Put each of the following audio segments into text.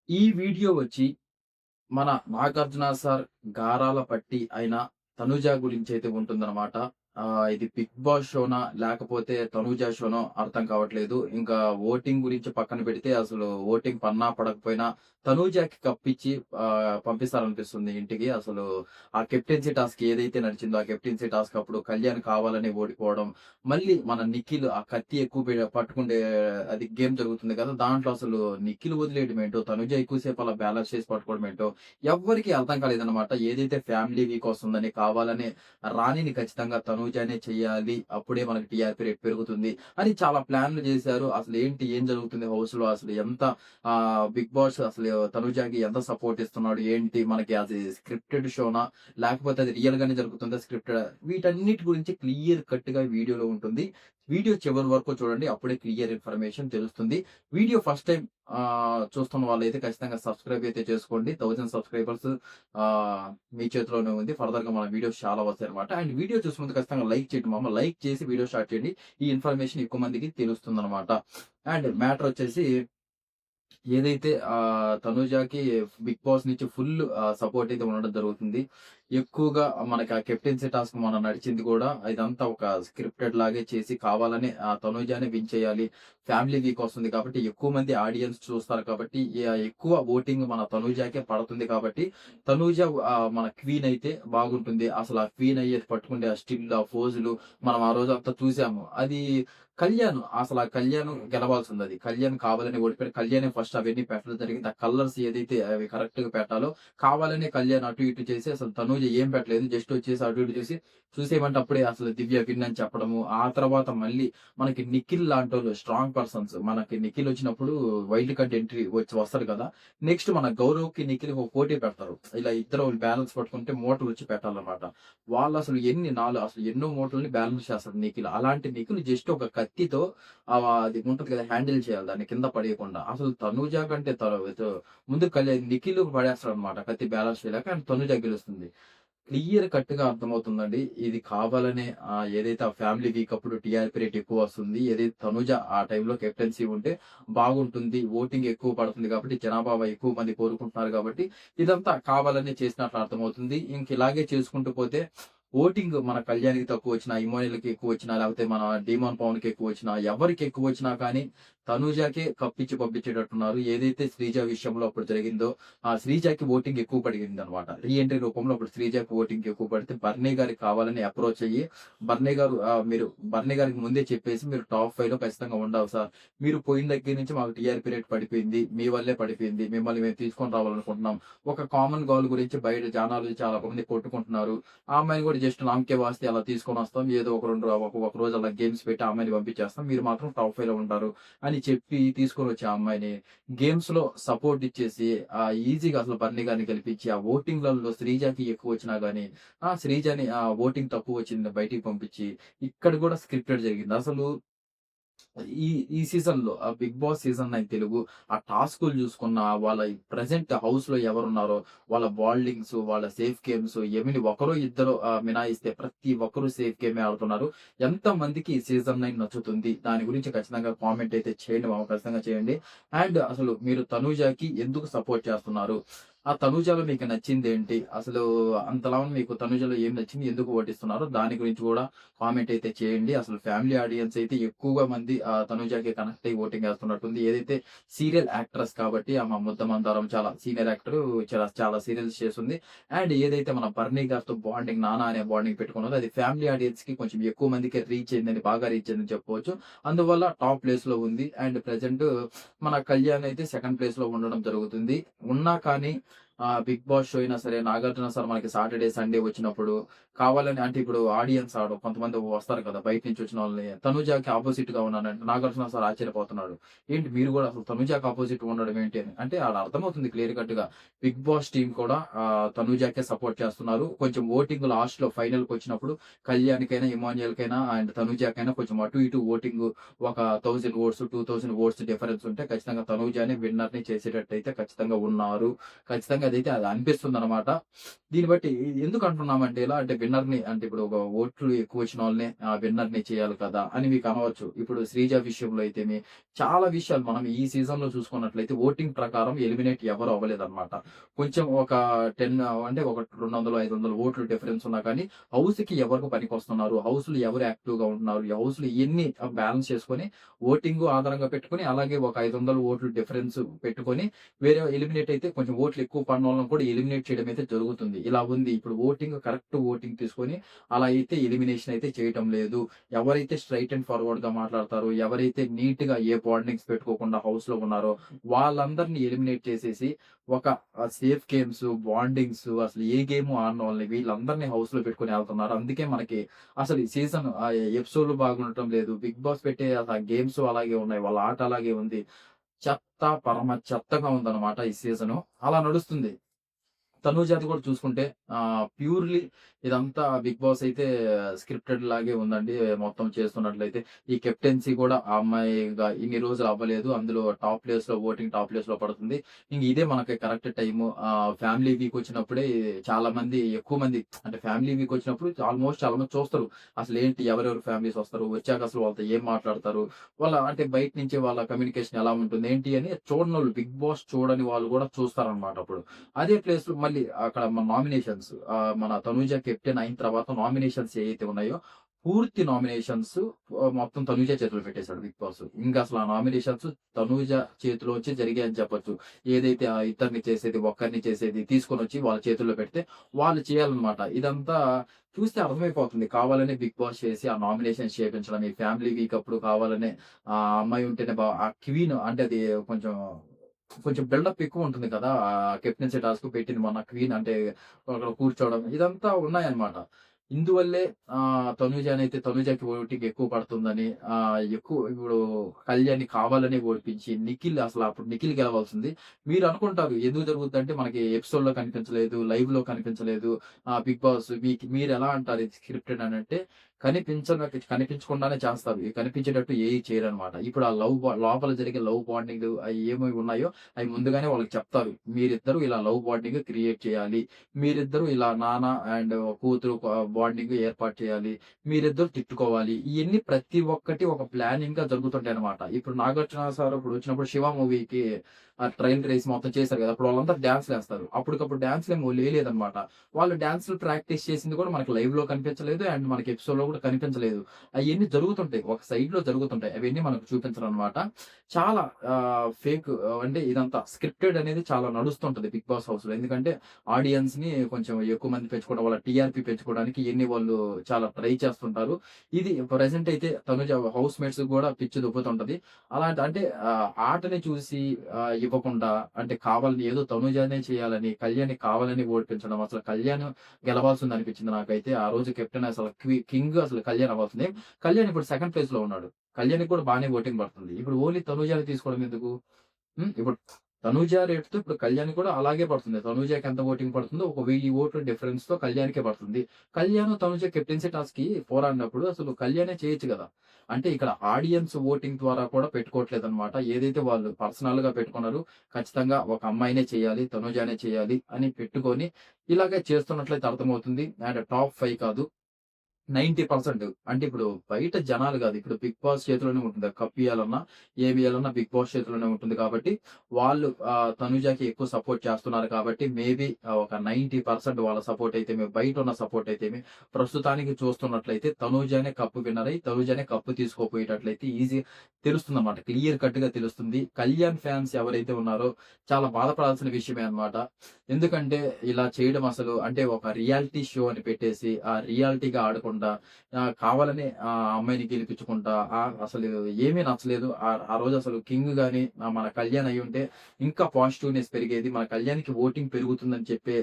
ఈ వీడియో వచ్చి మన 'నాగార్జున సార్' గారాల పట్టి అయిన తనుజ గురించైతే ఉంటుందనమాట. ఇది 'బిగ్ బాస్' షోనా? లేకపోతే 'తనూజ' షోనో అర్థం కావట్లేదు. ఇంకా ఓటింగ్ గురించి పక్కన పెడితే అసలు ఓటింగ్ పన్నా పడకపోయినా 'తనూజకి' కప్పిచ్చి పంపిస్తారనిపిస్తుంది ఇంటికి. అసలు ఆ కెప్టెన్సీ టాస్క్ ఏదైతే నడిచిందో, ఆ కెప్టెన్సీ టాస్క్ అప్పుడు కళ్యాణ్ కావాలని ఓడిపోవడం, మళ్ళీ మన నిఖిల్ ఆ కత్తి ఎక్కువ పట్టుకుండే అది గేమ్ జరుగుతుంది కదా! దాంట్లో అసలు నిఖిల్ వదిలేయడం ఏంటో, 'తనూజ' ఎక్కువ సేపు అలా బ్యాలెన్స్ చేసి పట్టుకోవడం ఏంటో ఎవ్వరికీ అర్థం కాలేదనమాట. ఏదైతే ఫ్యామిలీ వీక్ వస్తుందని కావాలనే రాణిని ఖచ్చితంగా తనూజనే చెయ్యాలి. అప్పుడే మనకి టీఆర్పీ రేట్ పెరుగుతుంది అని చాలా ప్లాన్‌లు జేశారు. అసలేంటి? ఏం జరుగుతుంది హౌస్‌లో? అసలు ఎంత 'బిగ్ బాస్' అసలు తనూజకి ఎంత సపోర్ట్ ఇస్తున్నాడు? ఏంటి? మనకి అది స్క్రిప్టెడ్ షోనా? లేకపోతే అది రియల్‌గానే జరుగుతుందా? స్క్రిప్టెడా? వీటన్నిటి గురించి క్లియర్ కట్‌గా వీడియోలో ఉంటుంది. వీడియో చివరి వరకు చూడండి. అప్పుడే క్లియర్ ఇన్ఫర్మేషన్ తెలుస్తుంది. వీడియో ఫస్ట్ టైమ్ చూస్తున్న వాళ్ళైతే ఖచ్చితంగా సబ్స్క్రైబ్ అయితే చేసుకోండి. 1000 సబ్స్క్రైబర్స్ మీ చేతిలోనే ఉంది. ఫర్దర్‌గా మన వీడియోస్ చాలా వస్తాయన్నమాట. అండ్ వీడియో చూసే ముందు ఖచ్చితంగా లైక్ చేయండి మామ. లైక్ చేసి వీడియో స్టార్ట్ చేయండి. ఈ ఇన్ఫర్మేషన్ ఎక్కువ మందికి తెలుస్తుందన్నమాట. అండ్ మ్యాటర్ వచ్చేసి ఏదైతే 'తనూజకి' 'బిగ్ బాస్' నుంచి ఫుల్ సపోర్ట్ అయితే ఉండడం జరుగుతుంది. ఎక్కువగా మనకి ఆ కెప్టెన్సీ టాస్క్ మొన్న నడిచింది కూడా ఇదంతా ఒక స్క్రిప్టెడ్ లాగే చేసి కావాలని 'తనూజనే' విన్ చేయాలి. ఫ్యామిలీ వీక్ వస్తుంది కాబట్టి ఎక్కువ మంది ఆడియన్స్ చూస్తారు కాబట్టి ఎక్కువ ఓటింగ్ మన 'తనూజకే' పడుతుంది కాబట్టి 'తనూజ' మన క్వీన్ అయితే బాగుంటుంది. అసలు ఆ క్వీన్ అయ్యేది పట్టుకుంటే ఆ స్టిల్, ఆ ఫోజులు మనం ఆ రోజంతా చూసాము. అది ఆ కళ్యాణ్ గెలవాల్సిందది. కళ్యాణ్ కావాలని ఓడిపోయాడు. కళ్యాణే ఫస్ట్ అవన్నీ పెట్టడం జరిగింది. ఆ కలర్స్ ఏదైతే అవి కరెక్ట్‌గా పెట్టాలో కావాలనే కళ్యాణ్ అటు ఇటు చేసి అసలు తనూజ ఏం పెట్టలేదు. జస్ట్ వచ్చేసి అటు ఇటు చూసి చూసేయమంటే అప్పుడే అసలు దివ్య విన్ అని చెప్పడము. ఆ తర్వాత మళ్ళీ మనకి నిఖిల్ లాంటోళ్ళు స్ట్రాంగ్ పర్సన్స్ మనకి నిఖిల్ వచ్చినప్పుడు వైల్డ్ కార్డ్ ఎంట్రీ వస్తాడు కదా! నెక్స్ట్ మన గౌరవ్‌కి, నిఖిల్‌కి ఒక పోటీ పెడతారు. ఇలా ఇద్దరు బ్యాలెన్స్ పట్టుకుంటే మూటలొచ్చి పెట్టాలన్నమాట. వాళ్ళసలు అసలు ఎన్నో మూటల్ని బ్యాలెన్స్ చేస్తాడు నిఖిల్. అలాంటి నిఖిల్ జస్ట్ ఒక కత్తితో అది ఉంటది కదా! హ్యాండిల్ చేయాలి దాన్ని కింద పడేయకుండా. అసలు తనూజ కంటే ముందు నిఖిల్ పడేస్తాడన్నమాట కత్తి బ్యాలెన్స్ చేయలేక. అండ్ తనూజ గెలుస్తుంది. క్లియర్ కట్‌గా అర్థమవుతుందండి. ఇది కావాలనే ఏదైతే ఆ ఫ్యామిలీ వీక్ అప్పుడు టీఆర్పీ రేట్ ఎక్కువ వస్తుంది. ఏదైతే తనుజ ఆ టైంలో కెప్టెన్సీ ఉంటే బాగుంటుంది. ఓటింగ్ ఎక్కువ పడుతుంది కాబట్టి జనాభా ఎక్కువ మంది కోరుకుంటున్నారు కాబట్టి ఇదంతా కావాలనే చేసినట్లు అర్థమవుతుంది. ఇంక ఇలాగే చేసుకుంటూ పోతే ఓటింగ్ మన కళ్యాణ్‌కి తక్కువొచ్చినా, ఇమ్మోనిల్‌కి ఎక్కువొచ్చినా, లేకపోతే మన డీమాన్ పవన్‌కి ఎక్కువొచ్చినా, ఎవరికి ఎక్కువొచ్చినా కానీ తనూజకే కప్పిచ్చి పంపించేటట్టున్నారు. ఏదైతే శ్రీజ విషయంలో అప్పుడు జరిగిందో శ్రీజకి ఓటింగ్ ఎక్కువ పడిగిందనమాట. రీ ఎంట్రీ రూపంలో అప్పుడు శ్రీజకి ఓటింగ్ ఎక్కువ పడితే బర్నీ గారికి కావాలని అప్రోచ్ అయ్యి బర్నీ గారు మీరు బర్నీ గారికి ముందే చెప్పేసి మీరు టాప్ 5లో ఖచ్చితంగా ఉండాలి సార్. మీరు పోయిన దగ్గర నుంచి మాకు టీఆర్పీ రేట్ పడిపోయింది. మీ వల్లే పడిపోయింది. మిమ్మల్ని మేము తీసుకొని రావాలనుకుంటున్నాం. ఒక కామన్ గోల్ గురించి బయట జనాలు చాలా మంది కొట్టుకుంటున్నారు. ఆ అమ్మాయిని కూడా జస్ట్ నామకే వాస్తే అలా తీసుకొనొస్తాం. ఏదో ఒక 2 ఒక రోజు అలా గేమ్స్ పెట్టి ఆ అమ్మాయిని పంపించేస్తాం. మీరు మాత్రం టాప్ 5లో ఉంటారు అని చెప్పి తీసుకొనొచ్చి ఆ అమ్మాయిని గేమ్స్‌లో సపోర్ట్ ఇచ్చేసి ఈజీగా అసలు బర్నీ గారిని గెలిపించి ఆ ఓటింగ్‌లలో శ్రీజకి ఎక్కువొచ్చినా గాని శ్రీజని ఓటింగ్ తక్కువొచ్చింది బయటికి పంపించి ఇక్కడ కూడా స్క్రిప్టెడ్ జరిగింది. అసలు ఈ ఈ సీజన్‌లో 'బిగ్ బాస్' సీజన్ 9 తెలుగు ఆ టాస్కులు చూసుకున్న వాళ్ళ ప్రెజెంట్ హౌస్‌లో ఎవరున్నారో వాళ్ళ బాల్డింగ్స్, వాళ్ళ సేఫ్ గేమ్స్ ఒకరో ఇద్దరో మినహాయిస్తే ప్రతి ఒక్కరు సేఫ్ గేమే ఆడుతున్నారు. ఎంతమందికి ఈ సీజన్ 9 నచ్చుతుంది? దాని గురించి ఖచ్చితంగా కామెంట్ అయితే చేయండి మామ. ఖచ్చితంగా చేయండి. అండ్ అసలు మీరు 'తనూజకి' ఎందుకు సపోర్ట్ చేస్తున్నారు? ఆ 'తనూజలో' మీకు నచ్చిందేంటి? అసలు అంతలా మీకు 'తనూజలో' ఏం నచ్చింది? ఎందుకు ఓటిస్తున్నారు? దాని గురించి కూడా కామెంట్ అయితే చేయండి. అసలు ఫ్యామిలీ ఆడియన్స్ అయితే ఎక్కువగా మంది 'తనూజకి' కనెక్ట్ అయ్యి ఓటింగ్ ఏస్తున్నట్టుంది. ఏదైతే సీరియల్ యాక్ట్రెస్ కాబట్టి ఆమె 'ముద్దమందారం' చాలా సీనియర్ యాక్టర్. చాలా చాలా సీరియల్స్ చేసుంది. అండ్ ఏదైతే మన 'బర్నీ' గారితో బాండింగ్ 'నాన్న' అనే బాండింగ్ పెట్టుకున్నదో అది ఫ్యామిలీ ఆడియన్స్‌కి కొంచెం ఎక్కువ మందికి రీచ్ అయిందని, బాగా రీచ్ అయిందని చెప్పుకోవచ్చు. అందువల్ల టాప్ ప్లేస్‌లో ఉంది. అండ్ ప్రెజెంట్ మన 'కళ్యాణ్' అయితే సెకండ్ ప్లేస్‌లో ఉండడం జరుగుతుంది. ఉన్నా కానీ 'బిగ్ బాస్' షో అయినా సరే 'నాగార్జున సార్' మనకి సాటర్‌డే, సండే వచ్చినప్పుడు కావాలని అంటే ఇప్పుడు ఆడియన్స్ కొంతమంది వస్తారు కదా! బయట నుంచి వచ్చిన వాళ్ళని 'తనూజకి' అపోజిట్‌గా ఉన్నానంటే 'నాగార్జున సార్' ఆశ్చర్యపోతున్నాడు. ఏంటి మీరు గూడా అసలు 'తనూజకి' అపోజిట్ ఉండడం ఏంటి అని. అంటే ఆడ అర్థమవుతుంది క్లియర్ కట్‌గా 'బిగ్ బాస్' టీమ్ కూడా 'తనూజకే' సపోర్ట్ చేస్తున్నారు. కొంచెం ఓటింగ్ లాస్ట్‌లో ఫైనల్‌కొచ్చినప్పుడు కళ్యాణ్‌కైనా, ఇమాన్యుయల్‌కైనా అండ్ 'తనూజకైనా' కొంచెం అటు ఇటు ఓటింగ్ ఒక 1000 ఓట్స్, 2000 ఓట్స్ డిఫరెన్స్ ఉంటే ఖచ్చితంగా 'తనూజనే' విన్నర్‌ని చేసేటట్టయితే ఖచ్చితంగా ఉన్నారు. ఖచ్చితంగా నాకదైతే అది అనిపిస్తుందనమాట. దీన్ని బట్టి ఎందుకు అంటున్నామంటే ఇలా అంటే విన్నర్‌ని అంటే ఇప్పుడు ఒక ఓట్లు ఎక్కువొచ్చిన వాళ్ళనే విన్నర్‌ని చేయాలి కదా! అని మీకు అనవచ్చు. ఇప్పుడు శ్రీజ విషయంలో అయితేమి చాలా విషయాలు మనం ఈ సీజన్‌లో చూసుకున్నట్లయితే ఓటింగ్ ప్రకారం ఎలిమినేట్ ఎవరు అవ్వలేదన్నమాట. కొంచెం ఒక 10 అంటే ఒక 200, 500 ఓట్లు డిఫరెన్స్ ఉన్నా కానీ హౌస్‌కి ఎవరికి పనికొస్తున్నారు, హౌస్‌లో ఎవరు యాక్టివ్‌గా ఉంటున్నారు, ఈ హౌస్‌లో ఎన్ని బ్యాలెన్స్ చేసుకొని ఓటింగు ఆధారంగా పెట్టుకొని అలాగే ఒక 500 ఓట్లు డిఫరెన్స్ పెట్టుకొని వేరే ఎలిమినేట్ అయితే కొంచెం ఓట్లు ఎక్కువ పడినోళ్ళని కూడా ఎలిమినేట్ చేయడం అయితే జరుగుతుంది. ఇలా ఉంది. ఇప్పుడు కరెక్ట్ ఓటింగ్ తీసుకొని అలా అయితే ఎలిమినేషన్ అయితే చేయటం లేదు. ఎవరైతే స్ట్రెయిట్ అండ్ ఫార్వర్డ్‌గా మాట్లాడతారో, ఎవరైతే నీట్‌గా ఏ బాండింగ్స్ పెట్టుకోకుండా హౌస్‌లో ఉన్నారో వాళ్ళందరిని ఎలిమినేట్ చేసేసి ఒక సేఫ్ గేమ్స్, బాండింగ్స్ అసలు ఏ గేము ఆడనోళ్ళని వీళ్ళందరిని హౌస్‌లో పెట్టుకొని ఎళ్తున్నారు. అందుకే మనకి అసలు ఈ సీజన్ ఎపిసోడ్‌లు బాగుండటం లేదు. బిగ్ బాస్ పెట్టే ఆ గేమ్స్ అలాగే ఉన్నాయి. వాళ్ళ ఆట అలాగే ఉంది. చెత్త పరమ చెత్తగా ఉందన్నమాట ఈ సీజను. అలా నడుస్తుంది. తనూజాది కూడా చూసుకుంటే ప్యూర్‌లీ ఇదంతా 'బిగ్ బాస్' అయితే స్క్రిప్టెడ్ లాగే ఉందండి. మొత్తం చేస్తున్నట్లయితే ఈ కెప్టెన్సీ కూడా ఆ అమ్మాయిగా ఇన్ని రోజులు అవ్వలేదు. అందులో టాప్ ప్లేస్‌లో పడుతుంది. ఇంక ఇదే మనకి కరెక్ట్ టైము. ఫ్యామిలీ వీక్ వచ్చినప్పుడే చాలా మంది ఎక్కువ మంది అంటే ఫ్యామిలీ వీక్ వచ్చినప్పుడు ఆల్‌మోస్ట్ చాలా మంది చూస్తారు. అసలేంటి ఎవరెవరు ఫ్యామిలీస్ వస్తారు? వచ్చాక అసలు వాళ్ళతో ఏం మాట్లాడతారు? వాళ్ళ అంటే బయట నుంచి వాళ్ళ కమ్యూనికేషన్ ఎలా ఉంటుంది? ఏంటి అని చూడనోళ్ళు 'బిగ్ బాస్' చూడని వాళ్ళు కూడా చూస్తారనమాట అప్పుడు. అదే ప్లేస్‌లో మళ్ళీ అక్కడ మన నామినేషన్స్ మన తనూజ కెప్టెన్ అయిన తర్వాత నామినేషన్స్ ఏయైతే ఉన్నాయో, పూర్తి నామినేషన్స్ మొత్తం తనూజ చేతిలో పెట్టేసాడు బిగ్ బాస్. ఇంకసల ఆ నామినేషన్స్ తనూజ చేతిలోంచి జరిగాయని చెప్పొచ్చు. ఏదైతే ఆ ఇద్దరిని చేసేది, ఒక్కరిని చేసేది తీసుకొనొచ్చి వాళ్ళ చేతుల్లో పెడితే వాళ్ళు చేయాలన్నమాట. ఇదంతా చూస్తే అర్థమైపోతుంది. కావాలనే బిగ్ బాస్ చేసి ఆ నామినేషన్స్ చేపించడం, ఈ ఫ్యామిలీ వీక్ అప్పుడు కావాలనే ఆ అమ్మాయి ఉంటేనే ఆ క్వీన్ అంటే అది కొంచెం కొంచెం బిల్డప్ ఎక్కువుంటుంది కదా! కెప్టెన్సీ టాస్క్ పెట్టింది మొన్న క్వీన్ అంటే అక్కడ కూర్చోవడం ఇదంతా ఉన్నాయన్నమాట. ఇందువల్లే తనూజకి ఓటింగ్ ఎక్కువ పడుతుందని ఎక్కువ ఇప్పుడు కళ్యాణ్‌ని కావాలని ఓడిపించి నిఖిల్ గెలవాల్సింది. మీరు అనుకుంటారు ఎందుకు జరుగుద్దంటే మనకి ఎపిసోడ్‌లో కనిపించలేదు, లైవ్‌లో కనిపించలేదు. బిగ్ బాస్ మీరెలా అంటారు ఇది స్క్రిప్టెడ్ అనంటే కనిపించకుండానే చేస్తారు. కనిపించేటట్టు ఏయి చేయరనమాట. ఇప్పుడు ఆ లోపల జరిగే లవ్ బాండింగ్ అయి ఏమేమి ఉన్నాయో అయి ముందుగానే వాళ్ళకి చెప్తారు. మీరిద్దరూ ఇలా లవ్ బాండింగ్ క్రియేట్ చేయాలి. మీరిద్దరూ ఇలా నాన్న అండ్ కూతురు బాండింగ్ ఏర్పాటు చేయాలి. మీరిద్దరూ తిట్టుకోవాలి. ఇయన్నీ ప్రతి ఒక్కటి ఒక ప్లానింగ్‌గా జరుగుతుంటాయనమాట. ఇప్పుడు 'నాగార్జున సార్' ఇప్పుడు వచ్చినప్పుడు 'శివ' మూవీకి ట్రైల్ రేస్ మొత్తం చేశారు కదా! అప్పుడు వాళ్ళందరూ డాన్స్‌లేస్తారు. అప్పటికప్పుడు డాన్స్‌లేమో లేలేదనమాట. వాళ్ళు డాన్స్‌లు ప్రాక్టీస్ చేసింది కూడా మనకి లైవ్‌లో కనిపించలేదు. అండ్ మనకి ఎపిసోడ్‌లో కూడా కనిపించలేదు. అయన్నీ జరుగుతుంటాయి. ఒక సైడ్‌లో జరుగుతుంటాయి. అవన్నీ మనకు చూపించరనమాట. చాలా ఫేక్ అంటే ఇదంతా స్క్రిప్టెడ్ అనేది చాలా నడుస్తుంటది 'బిగ్ బాస్' హౌస్‌లో. ఎందుకంటే ఆడియన్స్‌ని కొంచెం ఎక్కువ మంది పెంచుకోవడం వల్ల టీఆర్‌పీ పెంచుకోవడానికి ఇయన్నీ వాళ్ళు చాలా ట్రై చేస్తుంటారు. ఇది ప్రెజెంట్ అయితే తనుజ హౌస్ మేట్స్‌కి కూడా పిచ్చి దొబ్బుతుంటది. అలాంటి అంటే ఆటని చూసి ఇవ్వకుండా అంటే కావాలని ఏదో తనుజానే చేయాలని, కళ్యాణ్‌ని కావాలని ఓడిపించడం. అసలు కళ్యాణ్ గెలవాల్సిందనిపించింది నాకైతే. ఆ రోజు కెప్టెన్ అసలు కింగ్ అసలు కళ్యాణ్ అవ్వాల్సింది. కళ్యాణ్ ఇప్పుడు సెకండ్ ప్లేస్‌లో ఉన్నాడు. కళ్యాణ్‌కి కూడా బానే ఓటింగ్ పడుతుంది. ఇప్పుడు ఓన్లీ తనుజాని తీసుకోవడం ఎందుకు? ఇప్పుడు తనూజ రేట్‌తో ఇప్పుడు కళ్యాణ్‌కి కూడా అలాగే పడుతుంది. తనూజకి ఎంత ఓటింగ్ పడుతుందో ఒక 1000 ఓట్ల డిఫరెన్స్‌తో కళ్యాణ్‌కే పడుతుంది. తనూజ కెప్టెన్సీ టాస్క్‌కి పోరాడినప్పుడు అసలు కళ్యాణే చేయొచ్చు గదా! అంటే ఇక్కడ ఆడియన్స్ ఓటింగ్ ద్వారా కూడా పెట్టుకోవట్లేదన్నమాట. ఏదైతే వాళ్ళు పర్సనల్‌గా పెట్టుకున్నారో ఖచ్చితంగా ఒక అమ్మాయినే చేయాలి, తనూజనే చేయాలి అని పెట్టుకొని ఇలాగే చేస్తున్నట్లయితే అర్థమవుతుంది. అండ్ టాప్ 5 కాదు 90% అంటే ఇప్పుడు బయట జనాలు గాదు. ఇప్పుడు 'బిగ్ బాస్' చేతిలోనే ఉంటుంది. కప్పియాలన్నా, ఏమియాలన్నా 'బిగ్ బాస్' చేతిలోనే ఉంటుంది కాబట్టి, వాళ్ళు తనుజకి ఎక్కువ సపోర్ట్ చేస్తున్నారు కాబట్టి, మేబీ ఒక 90% వాళ్ళ సపోర్ట్ అయితేమి, బయటున్న సపోర్ట్ అయితేమి, ప్రస్తుతానికి చూస్తున్నట్లయితే తనూజనే కప్ విన్నర్ అయ్యి, తనూజనే కప్ తీసుకోపోయేటట్లయితే తెలుస్తుందన్నమాట. క్లియర్ కట్‌గా తెలుస్తుంది. కళ్యాణ్ ఫ్యాన్స్ ఎవరైతే ఉన్నారో చాలా బాధపడాల్సిన విషయమే అన్నమాట. ఎందుకంటే ఇలా చేయడం అసలు అంటే ఒక రియాలిటీ షో అని పెట్టేసి, ఆ రియాలిటీగా ఆడకుండా కావాలని ఆ అమ్మాయిని గెలిపించుకుంటా అసలు ఏమీ నచ్చలేదు. ఆ రోజు అసలు కింగ్ గాని మన కళ్యాణ్ అయ్యుంటే ఇంకా పాజిటివ్‌నెస్ పెరిగేది. మన కళ్యాణ్‌కి ఓటింగ్ పెరుగుతుందని చెప్పి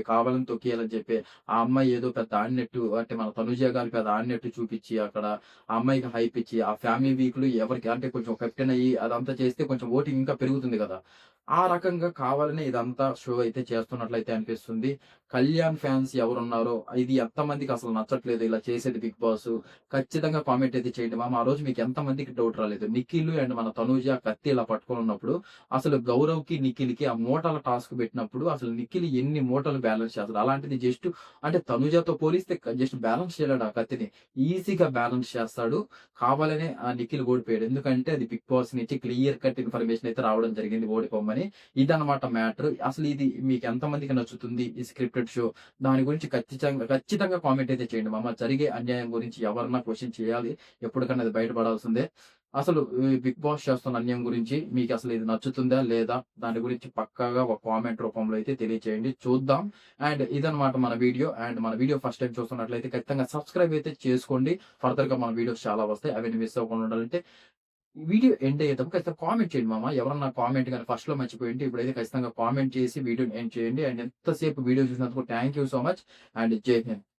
కావాలని తొక్కేయాలని చెప్పి, ఆ అమ్మాయి ఏదో పెద్ద ఆడినట్టు అంటే మన తనుజ గారు పెద్ద ఆడినట్టు చూపిచ్చి అక్కడ ఆ అమ్మాయికి హైప్ ఇచ్చి, ఆ ఫ్యామిలీ వీక్‌లో ఎవరికి అంటే కొంచెం కెప్టెన్ అయ్యి అదంతా చేస్తే కొంచెం ఓటింగ్ ఇంకా పెరుగుతుంది గదా! ఆ రకంగా కావాలనే ఇదంతా షో అయితే చేస్తున్నట్లయితే అనిపిస్తుంది. కళ్యాణ్ ఫ్యాన్స్ ఎవరున్నారో ఇది ఎంతమందికి అసలు నచ్చట్లేదు ఇలా చేసేది 'బిగ్ బాస్'. ఖచ్చితంగా కామెంట్ అయితే చేయండి మామ. ఆ రోజు మీకు ఎంతమందికి డౌట్ రాలేదు. నిఖిల్ అండ్ మన తనూజ కత్తి ఇలా పట్టుకొనున్నప్పుడు అసలు గౌరవ్‌కి, నిఖిల్‌కి ఆ మూటల టాస్క్ పెట్టినప్పుడు అసలు నిఖిల్ ఎన్ని మూటలు బ్యాలెన్స్ చేస్తాడు. అలాంటిది జస్ట్ అంటే తనూజతో పోలిస్తే జస్ట్ బ్యాలెన్స్ చేయలేడు ఆ కత్తిని. ఈజీగా బ్యాలెన్స్ చేస్తాడు. కావాలనే ఆ నిఖిల్ ఓడిపోయాడు. ఎందుకంటే అది 'బిగ్ బాస్' నుంచి క్లియర్ కట్ ఇన్ఫర్మేషన్ అయితే రావడం జరిగింది ఓడిపోమని. ఇదన్నమాట మ్యాటర్. అసలు ఇది మీకు ఎంతమందికి నచ్చుతుంది ఈ స్క్రిప్టెడ్ షో? దాని గురించి ఖచ్చితంగా కామెంట్ అయితే చేయండి మామ. జరిగే అన్యాయం గురించి ఎవరన్నా క్వెషన్ చేయాలి. ఎప్పటికన్నా అది బయటపడాల్సిందే. అసలు ఈ 'బిగ్ బాస్' చేస్తున్న అన్యాయం గురించి మీకసలు ఇది నచ్చుతుందా? లేదా? దాని గురించి పక్కాగా ఒక కామెంట్ రూపంలో అయితే తెలియచేయండి. చూద్దాం. అండ్ ఇదన్నమాట మన వీడియో. అండ్ మన వీడియో ఫస్ట్ టైమ్ చూస్తున్నట్లయితే ఖచ్చితంగా సబ్స్క్రైబ్ అయితే చేసుకోండి. ఫర్దర్‌గా మన వీడియోస్ చాలా వస్తాయి. అవన్నీ మిస్ అవ్వకుండా ఉండాలంటే ఈ వీడియో ఎండ్ అయ్యేటప్పుడు ఖచ్చితంగా కామెంట్ చేయండి మామ. ఎవరన్నా కామెంట్ గాని ఫస్ట్‌లో మర్చిపోయుంటే ఇప్పుడైతే ఖచ్చితంగా కామెంట్ చేసి వీడియోని ఎండ్ చేయండి. అండ్ ఎంతసేపు వీడియో చూసినందుకు thank you so much. And జై హింద్.